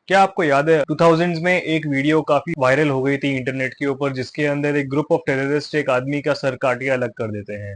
क्या आपको याद है 2000s में एक वीडियो काफी वायरल हो गई थी इंटरनेट के ऊपर, जिसके अंदर एक ग्रुप ऑफ टेररिस्ट एक आदमी का सर काट के अलग कर देते हैं।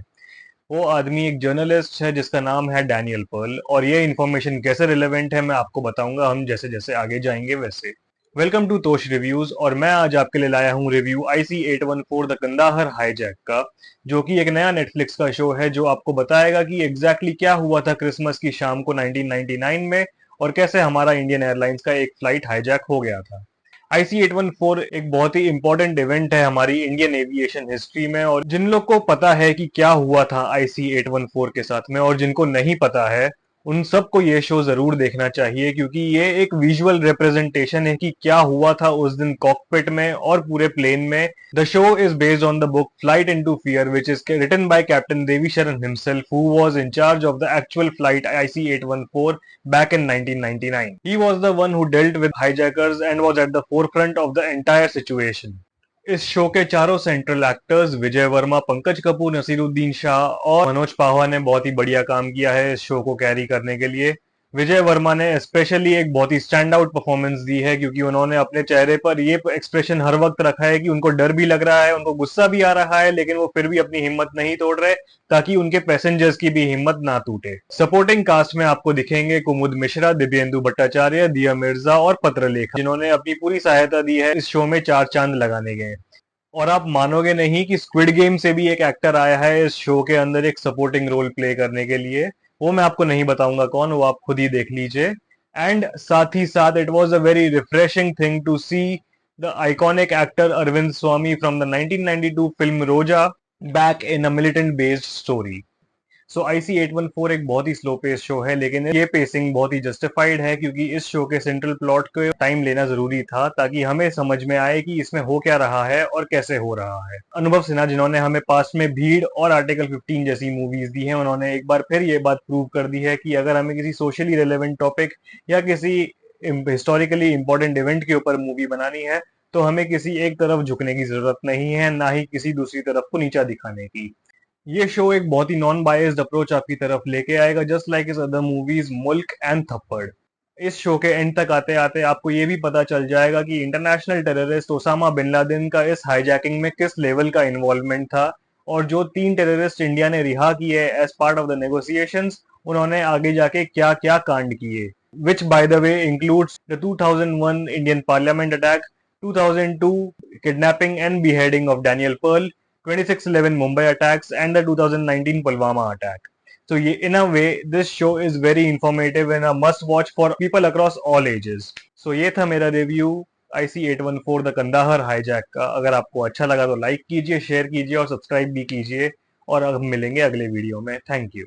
वो आदमी एक जर्नलिस्ट है जिसका नाम है डैनियल पर्ल, और ये इन्फॉर्मेशन कैसे रिलेवेंट है मैं आपको बताऊंगा हम जैसे जैसे आगे जाएंगे वैसे। वेलकम टू तोश रिव्यूज, और मैं आज आपके लिए लाया हूँ review IC-814 the Kandahar hijack का, जो कि एक नया नेटफ्लिक्स का शो है जो आपको बताएगा कि एग्जैक्टली क्या हुआ था क्रिसमस की शाम को 1999 में, और कैसे हमारा इंडियन एयरलाइंस का एक फ्लाइट हाईजैक हो गया था। IC-814 एक बहुत ही इंपॉर्टेंट इवेंट है हमारी इंडियन एविएशन हिस्ट्री में, और जिन लोग को पता है कि क्या हुआ था IC-814 के साथ में और जिनको नहीं पता है उन सबको ये शो जरूर देखना चाहिए, क्योंकि ये एक विजुअल रिप्रेजेंटेशन है कि क्या हुआ था उस दिन कॉकपिट में और पूरे प्लेन में। The show is based on the book flight into fear, which is written by Captain Devisharan himself, who was in charge of the actual flight IC-814 back in 1999. He was the one who dealt with hijackers and was at the forefront of the entire situation. इस show के चारों central actors विजय वर्मा, पंकज कपूर, नसीरुद्दीन शाह और मनोज पाहवा ने बहुत ही बढ़िया काम किया है इस शो को कैरी करने के लिए। विजय वर्मा ने स्पेशली एक बहुत ही स्टैंड आउट परफॉर्मेंस दी है, क्योंकि उन्होंने अपने चेहरे पर ये एक्सप्रेशन हर वक्त रखा है कि उनको डर भी लग रहा है, उनको गुस्सा भी आ रहा है, लेकिन वो फिर भी अपनी हिम्मत नहीं तोड़ रहे ताकि उनके पैसेंजर्स की भी हिम्मत ना टूटे। सपोर्टिंग कास्ट में आपको दिखेंगे कुमुद मिश्रा, दिव्येंदु भट्टाचार्य, दिया मिर्जा और पत्रलेखा, जिन्होंने अपनी पूरी सहायता दी है इस शो में चार चांद लगाने गए। और आप मानोगे नहीं कि स्क्विड गेम से भी एक एक्टर आया है इस शो के अंदर एक सपोर्टिंग रोल प्ले करने के लिए। वो मैं आपको नहीं बताऊंगा कौन, वो आप खुद ही देख लीजिए। एंड साथ ही साथ it was a very refreshing thing to see the iconic actor Arvind Swami from the 1992 film Roja back in a militant based story. So IC-814 एक बहुत ही स्लो पेस शो है, लेकिन ये पेसिंग बहुत ही जस्टिफाइड है, क्योंकि इस शो के सेंट्रल प्लॉट को टाइम लेना जरूरी था ताकि हमें समझ में आए कि इसमें हो क्या रहा है और कैसे हो रहा है। अनुभव सिन्हा, जिन्होंने हमें पास्ट में भीड़ और आर्टिकल 15 जैसी मूवीज दी हैं, उन्होंने एक बार फिर ये बात प्रूव कर दी है कि अगर हमें किसी सोशली रिलेवेंट टॉपिक या किसी हिस्टोरिकली इंपॉर्टेंट इवेंट के ऊपर मूवी बनानी है तो हमें किसी एक तरफ झुकने की जरूरत नहीं है, ना ही किसी दूसरी तरफ को नीचा दिखाने की। ये शो एक बहुत ही नॉन बायस्ड अप्रोच आपकी तरफ लेके आएगा, जस्ट लाइक इस अदर मूवीज मुल्क एंड थप्पड़। इस शो के एंड तक आते आते आपको ये भी पता चल जाएगा कि international terrorist Osama bin Laden का इस हाईजैकिंग में किस लेवल का इन्वॉल्वमेंट था, और जो 3 टेररिस्ट इंडिया ने रिहा किए as part of the negotiations, उन्होंने आगे जाके क्या क्या कांड किए, which by the way includes the 2001 Indian parliament attack, 2002 kidnapping and beheading of Daniel Pearl, 26/11 Mumbai attacks, and the 2019 Pulwama attack. So, in a way, this show is very informative and a must watch for people across all ages. So, ये था मेरा review IC-814 the Kandahar hijack का। अगर आपको अच्छा लगा तो like कीजिए, शेयर कीजिए और सब्सक्राइब भी कीजिए, और अब मिलेंगे अगले वीडियो में। Thank you.